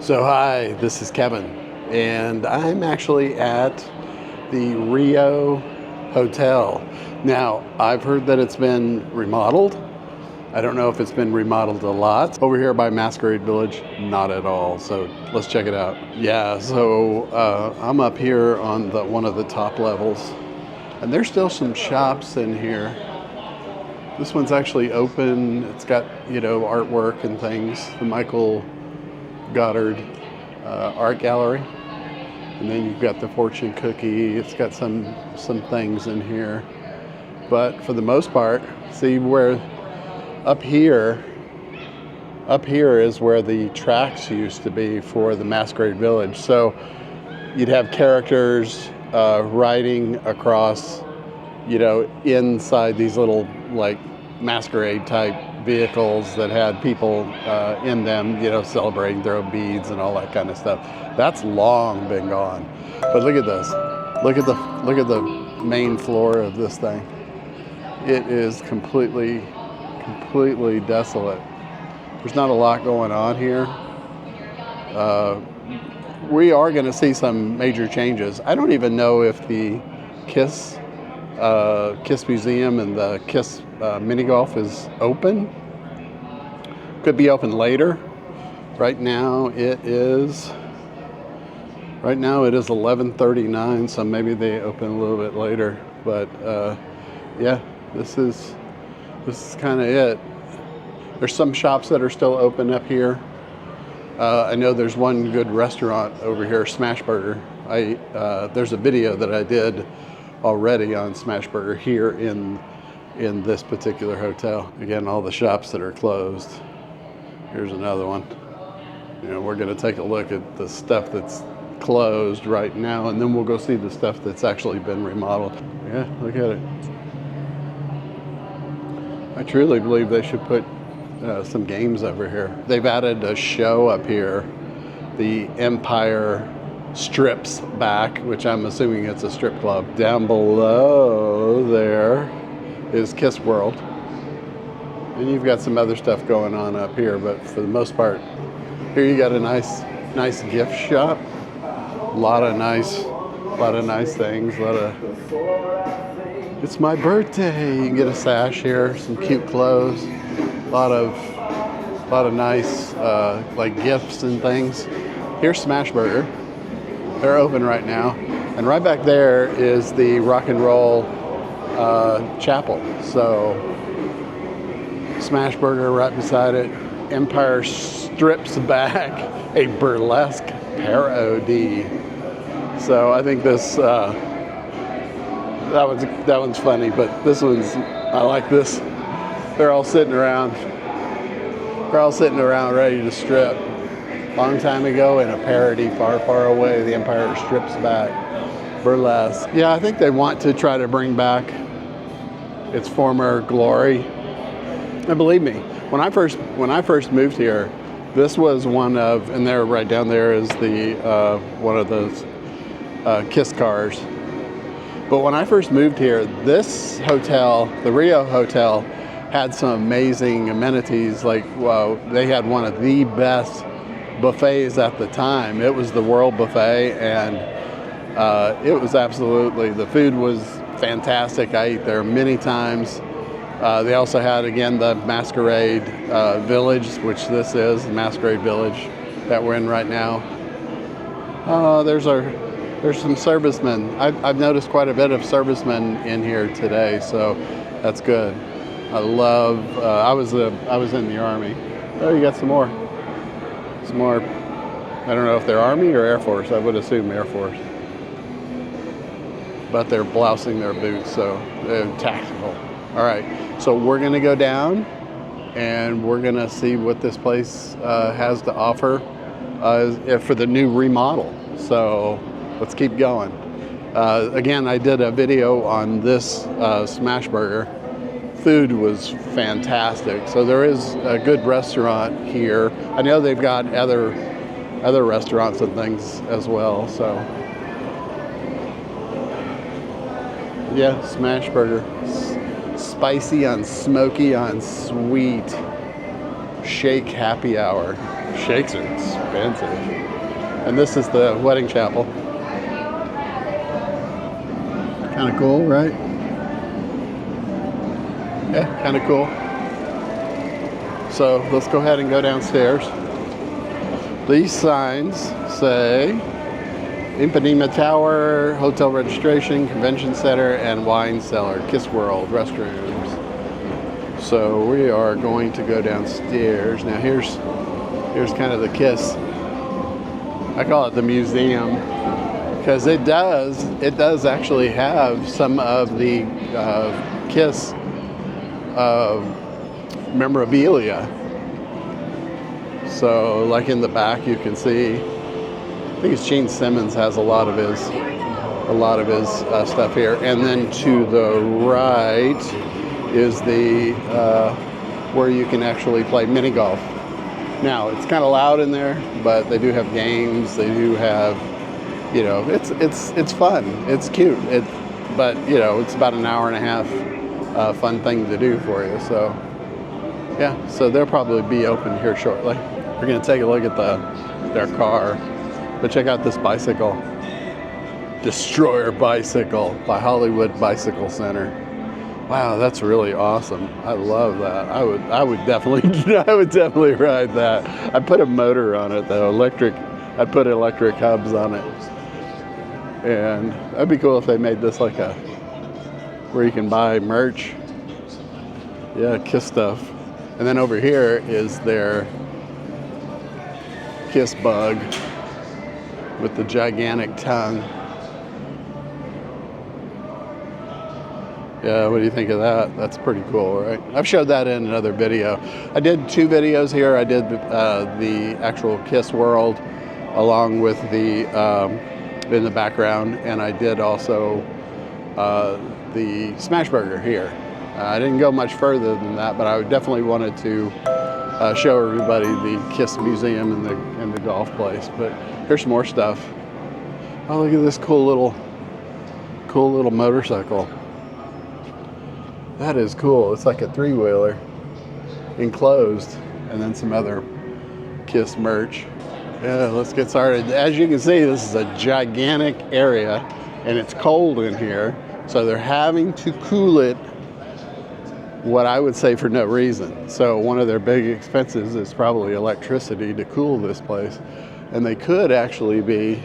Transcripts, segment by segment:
So hi, this is Kevin, and I'm actually at the Rio Hotel. Now, I've heard that it's been remodeled. I don't know if it's been remodeled a lot. Over here by Masquerade Village, not at all. So let's check it out. Yeah, so I'm up here on one of the top levels, and there's still some shops in here. This one's actually open. It's got, artwork and things. The Michael Goddard art gallery, and then you've got the fortune cookie. It's got some things in here, but for the most part, see where up here is where the tracks used to be for the Masquerade Village. So you'd have characters riding across, inside these little like masquerade type vehicles that had people in them, celebrating, throw beads and all that kind of stuff. That's long been gone. But look at this. Look at the main floor of this thing. It is completely desolate. There's not a lot going on here. We are going to see some major changes. I don't even know if the Kiss Museum and the Kiss mini golf is open. Could be open later. Right now it is 11:39, so maybe they open a little bit later. But yeah, this is kind of it. There's some shops that are still open up here. I know there's one good restaurant over here, Smash Burger. There's a video that I did already on Smash Burger here in this particular hotel. Again, all the shops that are closed. Here's another one. We're going to take a look at the stuff that's closed right now, and then we'll go see the stuff that's actually been remodeled. Yeah, look at it. I truly believe they should put some games over here. They've added a show up here. The Empire Strips Back, which I'm assuming it's a strip club. Down below there is Kiss World. And you've got some other stuff going on up here, but for the most part, here you got a nice gift shop. A lot of nice things. It's my birthday. You can get a sash here, some cute clothes, a lot of nice like gifts and things. Here's Smash Burger. They're open right now, and right back there is the Rock and Roll Chapel. So Smash Burger right beside it. Empire Strips Back, a burlesque parody. So I think this that one's funny, but this one's, I like this. They're all sitting around ready to strip. Long time ago in a parody far away, the Empire Strips Back burlesque. Yeah, I think they want to try to bring back its former glory. And believe me, when I first moved here, this was one of, and there right down there is the one of those Kiss cars. But when I first moved here, this hotel, the Rio Hotel, had some amazing amenities. Like, wow, they had one of the best buffets at the time. It was the World Buffet, and it was absolutely, the food was fantastic. I ate there many times. They also had, again, the Masquerade Village, which this is, the Masquerade Village that we're in right now. There's some servicemen. I've noticed quite a bit of servicemen in here today, so that's good. I love, I was in the Army. Oh, you got some more. I don't know if they're Army or Air Force. I would assume Air Force. But they're blousing their boots, so they're tactical. All right, so we're gonna go down and we're gonna see what this place has to offer for the new remodel. So let's keep going. Again, I did a video on this Smash Burger. Food was fantastic. So there is a good restaurant here. I know they've got other restaurants and things as well. So yeah, Smash Burger. Spicy on smoky on sweet. Shake happy hour. Shakes are expensive. And this is the wedding chapel. Kind of cool, right? Yeah, kind of cool. So let's go ahead and go downstairs. These signs say Ipanema Tower, Hotel Registration, Convention Center, and Wine Cellar, Kiss World, restrooms. So we are going to go downstairs. Now here's kind of the Kiss. I call it the museum because it does actually have some of the Kiss memorabilia. So like in the back you can see, I think it's Gene Simmons has a lot of his stuff here. And then to the right is the where you can actually play mini golf. Now it's kind of loud in there, but they do have games. They do have, you know, it's fun. It's cute. But you know, it's about an hour and a half fun thing to do for you. So yeah, so they'll probably be open here shortly. We're gonna take a look at their car, but check out this bicycle, Destroyer Bicycle by Hollywood Bicycle Center. Wow, that's really awesome. I love that. I would definitely ride that. I put a motor on it though, electric. I put electric hubs on it, and that'd be cool if they made this like where you can buy merch. Yeah, Kiss stuff. And then over here is their Kiss bug with the gigantic tongue. Yeah, what do you think of that? That's pretty cool, right? I've showed that in another video. I did 2 videos here. I did the actual Kiss World along with the in the background, and I did also the Smash Burger here. I didn't go much further than that, but I definitely wanted to show everybody the Kiss Museum and the golf place. But here's some more stuff. Oh, look at this cool little motorcycle. That is cool. It's like a 3-wheeler, enclosed, and then some other Kiss merch. Yeah, let's get started. As you can see, this is a gigantic area, and it's cold in here, so they're having to cool it, what I would say, for no reason. So one of their big expenses is probably electricity to cool this place. And they could actually be,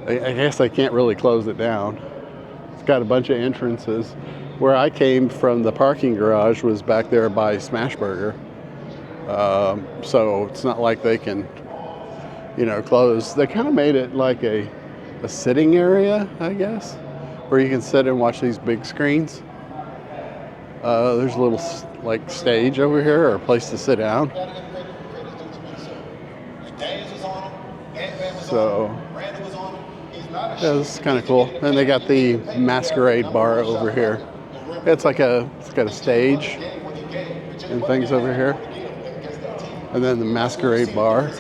I guess they can't really close it down. It's got a bunch of entrances. Where I came from, the parking garage was back there by Smash Burger. So it's not like they can, you know, close. They kind of made it like a sitting area, I guess, where you can sit and watch these big screens. There's a little like stage over here, or a place to sit down. So yeah, this is kind of cool. And they got the Masquerade bar over here. It's got a stage and things over here. And then the Masquerade bar.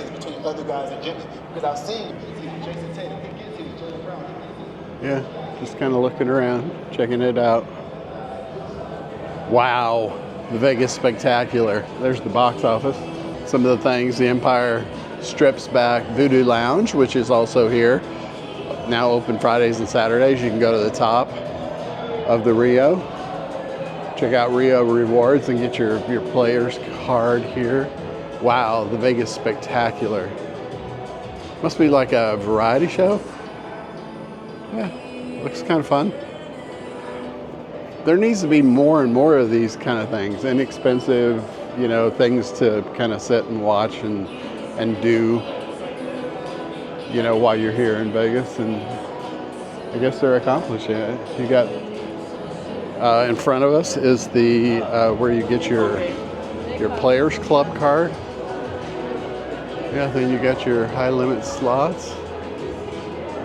Yeah, just kind of looking around, checking it out. Wow, the Vegas Spectacular. There's the box office. Some of the things, the Empire Strips Back Voodoo Lounge, which is also here. Now open Fridays and Saturdays. You can go to the top of the Rio. Check out Rio Rewards and get your player's card here. Wow, the Vegas Spectacular. Must be like a variety show. Yeah, looks kind of fun. There needs to be more and more of these kind of things. Inexpensive, you know, things to kind of sit and watch and do, you know, while you're here in Vegas. And I guess they're accomplishing it. You got, in front of us is the, where you get your Players Club card. Yeah, then you got your high limit slots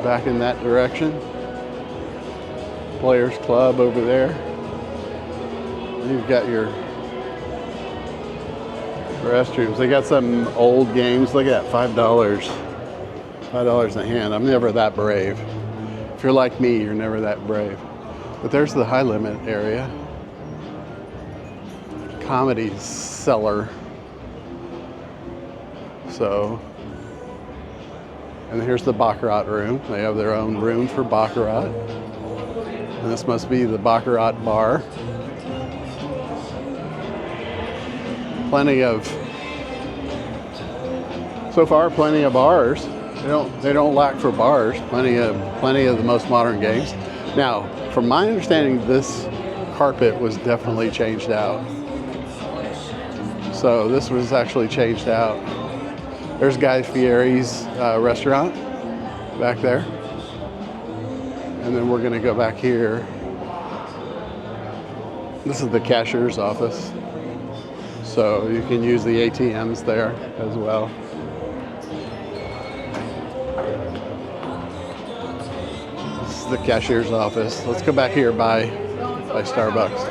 back in that direction. Players Club over there. You've got your restrooms. They got some old games. Look at that, $5. $5 a hand. I'm never that brave. If you're like me, you're never that brave. But there's the high limit area. Comedy Cellar. So, and here's the Baccarat room. They have their own room for Baccarat. And this must be the Baccarat bar. Plenty of, so far, plenty of bars. They don't lack for bars. Plenty of the most modern games. Now, from my understanding, this carpet was definitely changed out. So this was actually changed out. There's Guy Fieri's restaurant back there. And then we're gonna go back here. This is the cashier's office. So you can use the ATMs there as well. This is the cashier's office. Let's go back here by Starbucks.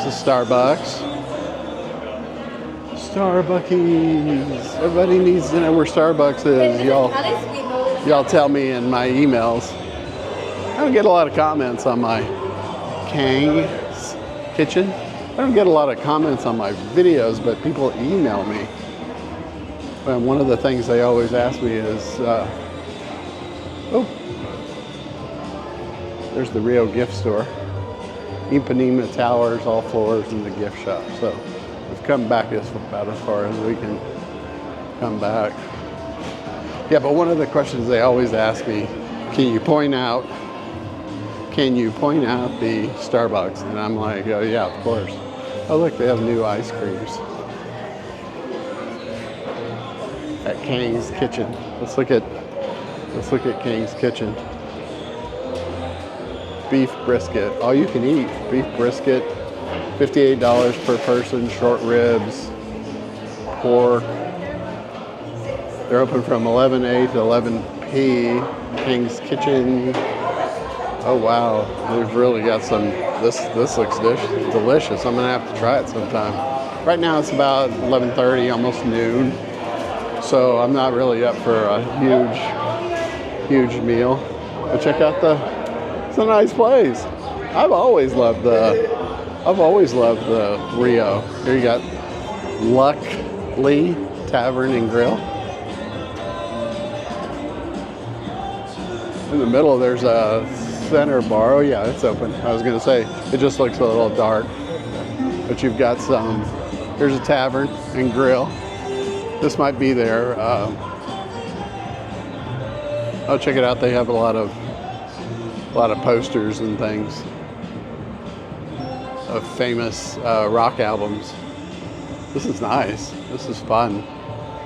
This is Starbucks. Starbuckies. Everybody needs to know where Starbucks is. Y'all tell me in my emails. I don't get a lot of comments on my Kang's Kitchen. I don't get a lot of comments on my videos, but people email me. And one of the things they always ask me is, oh, there's the Rio gift store. Ipanema Towers, all floors in the gift shop. So we've come back about as far as we can come back. Yeah, but one of the questions they always ask me, can you point out the Starbucks? And I'm like, oh yeah, of course. Oh look, they have new ice creams at Kang's Kitchen. Let's look at Kang's Kitchen. Beef brisket, all you can eat. Beef brisket, $58 per person. Short ribs, pork. They're open from 11 a to 11 p. Kang's Kitchen. Oh wow, they've really got some. This looks delicious. I'm gonna have to try it sometime. Right now it's about 11:30, almost noon. So I'm not really up for a huge meal. But check out it's a nice place. I've always loved the Rio. Here you got Luck Lee Tavern and Grill. In the middle there's a center bar. Oh yeah, it's open. I was gonna say, it just looks a little dark. But you've got here's a tavern and grill. This might be their, oh check it out, they have a lot of posters and things of famous rock albums. This is nice. This is fun.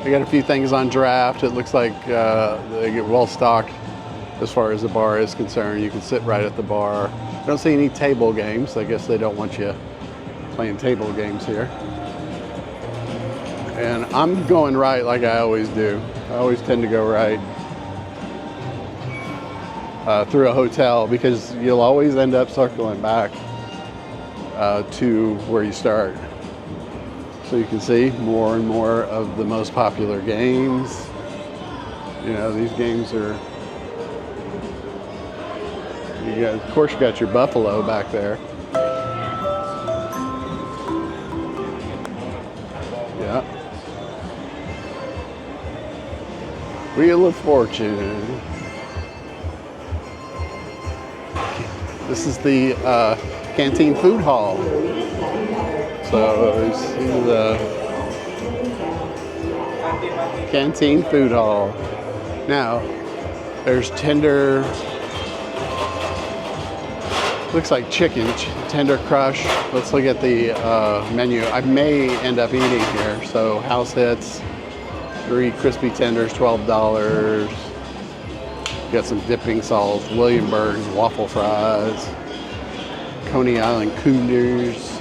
They got a few things on draft. It looks like they get well stocked as far as the bar is concerned. You can sit right at the bar. I don't see any table games. I guess they don't want you playing table games here. And I'm going right like I always do. I always tend to go right through a hotel because you'll always end up circling back to where you start. So you can see more and more of the most popular games. You know, these games are, of course you got your buffalo back there. Yeah. Wheel of Fortune. This is the Canteen Food Hall. So this is the Canteen Food Hall. Now, there's tender, looks like chicken, tender crush. Let's look at the menu. I may end up eating here. So house hits, 3 crispy tenders, $12. Got some dipping sauce, Williamsburg's waffle fries, Coney Island coolers.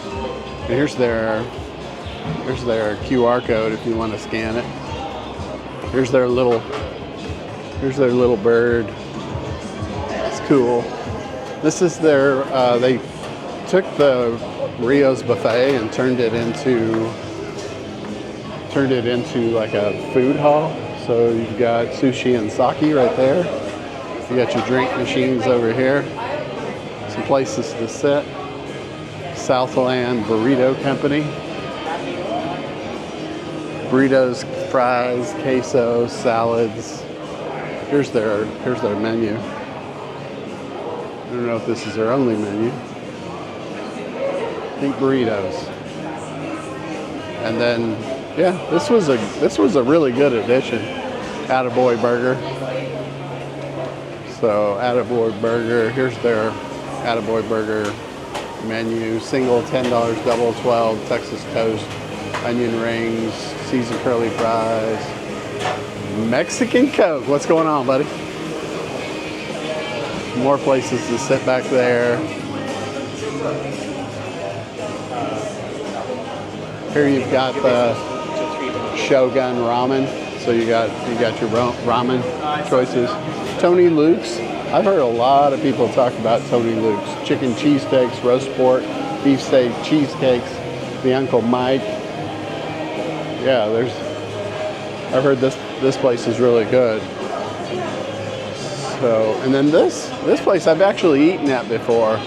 And here's their QR code if you want to scan it. Here's their little bird. It's cool. This is their, they took the Rio's buffet and turned it into like a food hall. So you've got sushi and sake right there. You got your drink machines over here. Some places to sit. Southland Burrito Company. Burritos, fries, queso, salads. Here's their menu. I don't know if this is their only menu. I think burritos. And then, yeah, this was a really good addition. Attaboy Burger. So Attaboy Burger. Here's their Attaboy Burger menu. Single $10, double $12. Texas toast, onion rings, seasoned curly fries, Mexican Coke. What's going on, buddy? More places to sit back there. Here you've got the Shogun Ramen. So you got your ramen choices. Tony Luke's. I've heard a lot of people talk about Tony Luke's. Chicken cheesesteaks, roast pork, beefsteak, cheesecakes, the Uncle Mike. Yeah, I've heard this place is really good. So, and then this place I've actually eaten at before.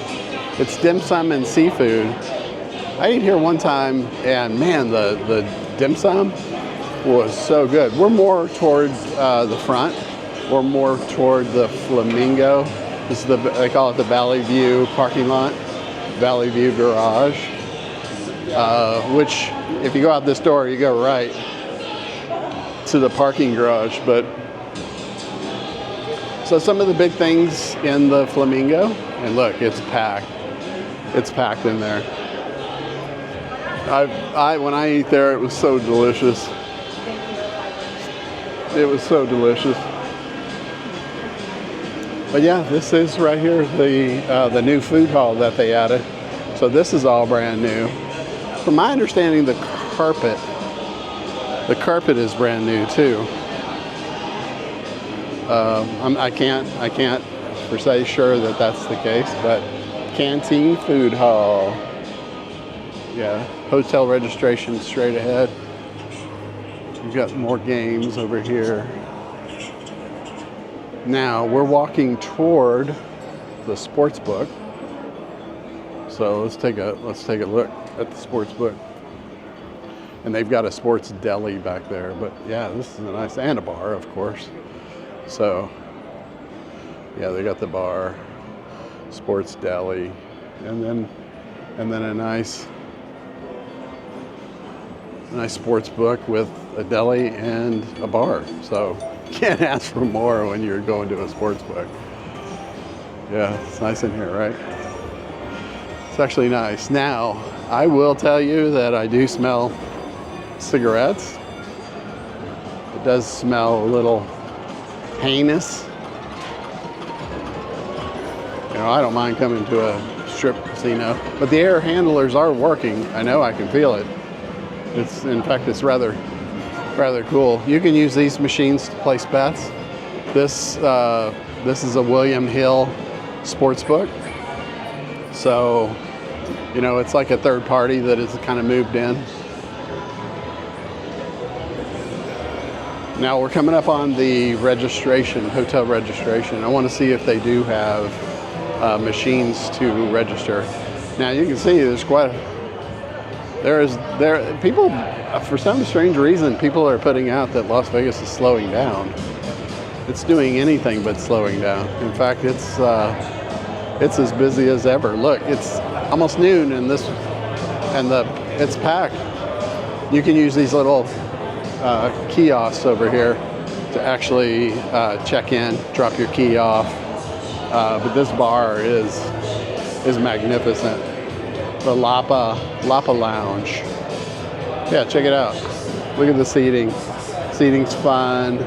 It's dim sum and seafood. I ate here one time, and man, the dim sum was so good. We're more towards the front. We're more toward the Flamingo. This is they call it the Valley View parking lot, Valley View garage. Which, if you go out this door, you go right to the parking garage. But so some of the big things in the Flamingo, and look, it's packed. It's packed in there. When I eat there, it was so delicious. It was so delicious. But yeah, this is right here the new food hall that they added. So this is all brand new. From my understanding, the carpet is brand new too. I can't per se sure that that's the case, but Canteen Food Hall. Yeah, hotel registration straight ahead. We've got more games over here. Now we're walking toward the sports book. So let's take a look at the sports book. And they've got a sports deli back there, but yeah, this is a nice, and a bar, of course. So yeah, they got the bar, sports deli, and then a nice sports book with a deli and a bar. So you can't ask for more when you're going to a sports book. Yeah, it's nice in here, right? It's actually nice. Now, I will tell you that I do smell cigarettes. It does smell a little heinous. You know, I don't mind coming to a strip casino, but the air handlers are working. I know, I can feel it. In fact, it's rather cool. You can use these machines to place bets. This is a William Hill sportsbook. So, you know, it's like a third party that is kind of moved in. Now we're coming up on the registration, hotel registration. I want to see if they do have machines to register. Now you can see there's people, for some strange reason, people are putting out that Las Vegas is slowing down. It's doing anything but slowing down. In fact, it's as busy as ever. Look, it's almost noon, and it's packed. You can use these little kiosks over here to actually check in, drop your key off. But this bar is magnificent. The Lapa Lounge. Yeah, check it out. Look at the seating. Seating's fun.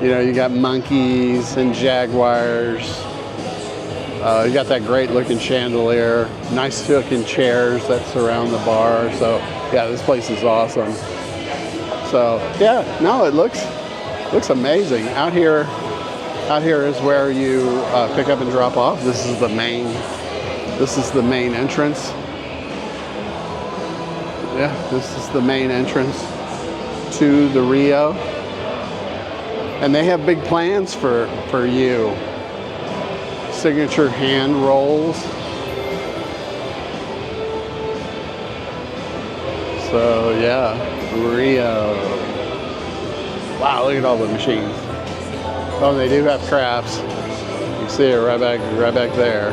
You know, you got monkeys and jaguars. You got that great looking chandelier. Nice looking chairs that surround the bar. So yeah, this place is awesome. So yeah, no, it looks amazing. Out here is where you pick up and drop off. This is the main entrance. Yeah, this is the main entrance to the Rio. And they have big plans for you. Signature hand rolls. So yeah, Rio. Wow, look at all the machines. Oh, they do have craps. You see it right back there.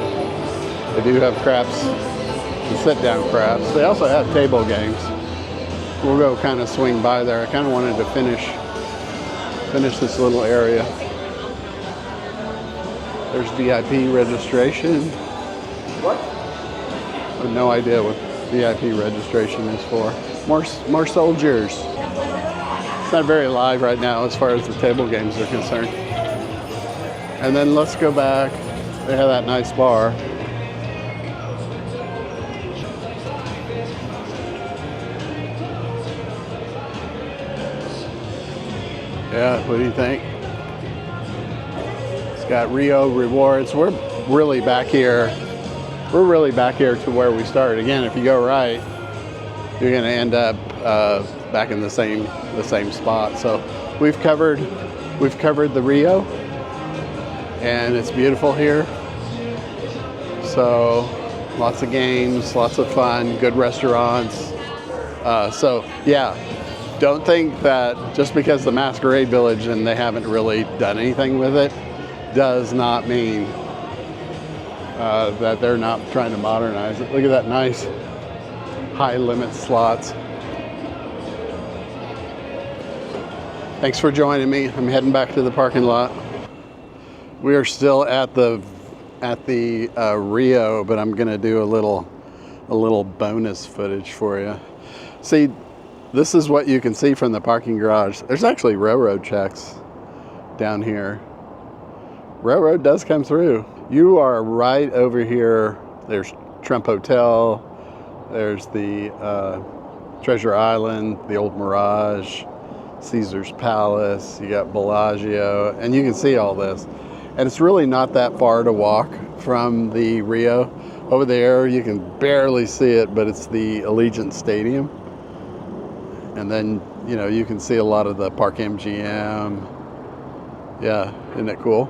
They do have craps, the sit-down craps. They also have table games. We'll go kind of swing by there. I kind of wanted to finish this little area. There's VIP registration. What? I have no idea what VIP registration is for. More soldiers. It's not very live right now as far as the table games are concerned. And then let's go back. They have that nice bar. Yeah, what do you think? It's got Rio rewards. We're really back here. We're really back here to where we started. Again, if you go right, you're going to end up back in the same spot. So we've covered the Rio, and it's beautiful here. So lots of games, lots of fun, good restaurants. So yeah. Don't think that just because the Masquerade Village and they haven't really done anything with it does not mean that they're not trying to modernize it. Look at that nice high limit slots. Thanks for joining me. I'm heading back to the parking lot. We are still at the Rio, but I'm gonna do a little bonus footage for you. See, this is what you can see from the parking garage. There's actually railroad checks down here. Railroad does come through. You are right over here. There's Trump Hotel. There's the Treasure Island, the old Mirage, Caesar's Palace. You got Bellagio, and you can see all this. And it's really not that far to walk from the Rio. Over there, you can barely see it, but it's the Allegiant Stadium. And then, you know, you can see a lot of the Park MGM. Yeah, isn't it cool?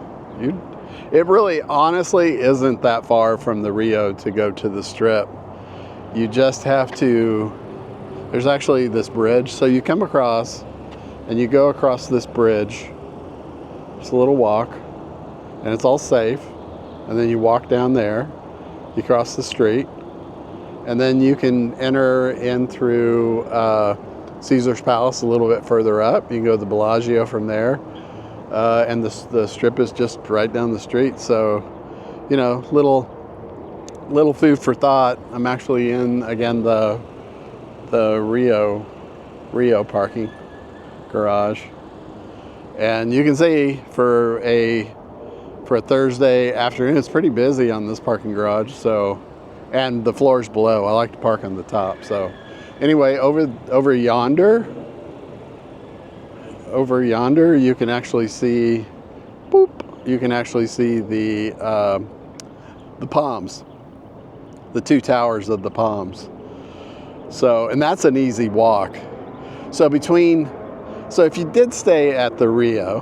It really, honestly, isn't that far from the Rio to go to the Strip. You just have to, there's actually this bridge. So you come across, and you go across this bridge. It's a little walk, and it's all safe. And then you walk down there, you cross the street, and then you can enter in through Caesar's Palace a little bit further up. You can go to the Bellagio from there. And the Strip is just right down the street. So, you know, little food for thought. I'm actually in, again, the Rio parking garage. And you can see for a Thursday afternoon, it's pretty busy on this parking garage. So, and the floors below. I like to park on the top. So anyway, over yonder, you can actually see, you can actually see the Palms, the two towers of the Palms. So, and that's an easy walk. So if you did stay at the Rio,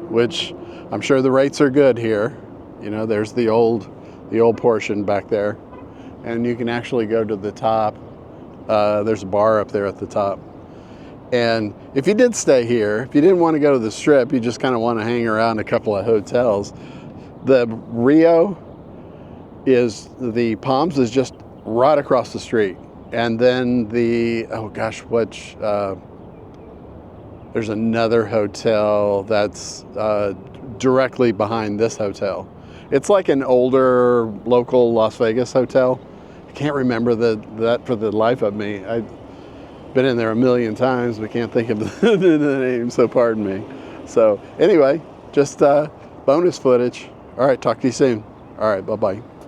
which I'm sure the rates are good here, you know, there's the old portion back there, and you can actually go to the top. There's a bar up there at the top. And if you did stay here, if you didn't want to go to the Strip, you just kind of want to hang around a couple of hotels, the Rio the Palms is just right across the street. And then there's another hotel that's directly behind this hotel. It's like an older local Las Vegas hotel. I can't remember that for the life of me. I've been in there a million times, but can't think of the name, so pardon me. So anyway, just bonus footage. All right, talk to you soon. All right, bye-bye.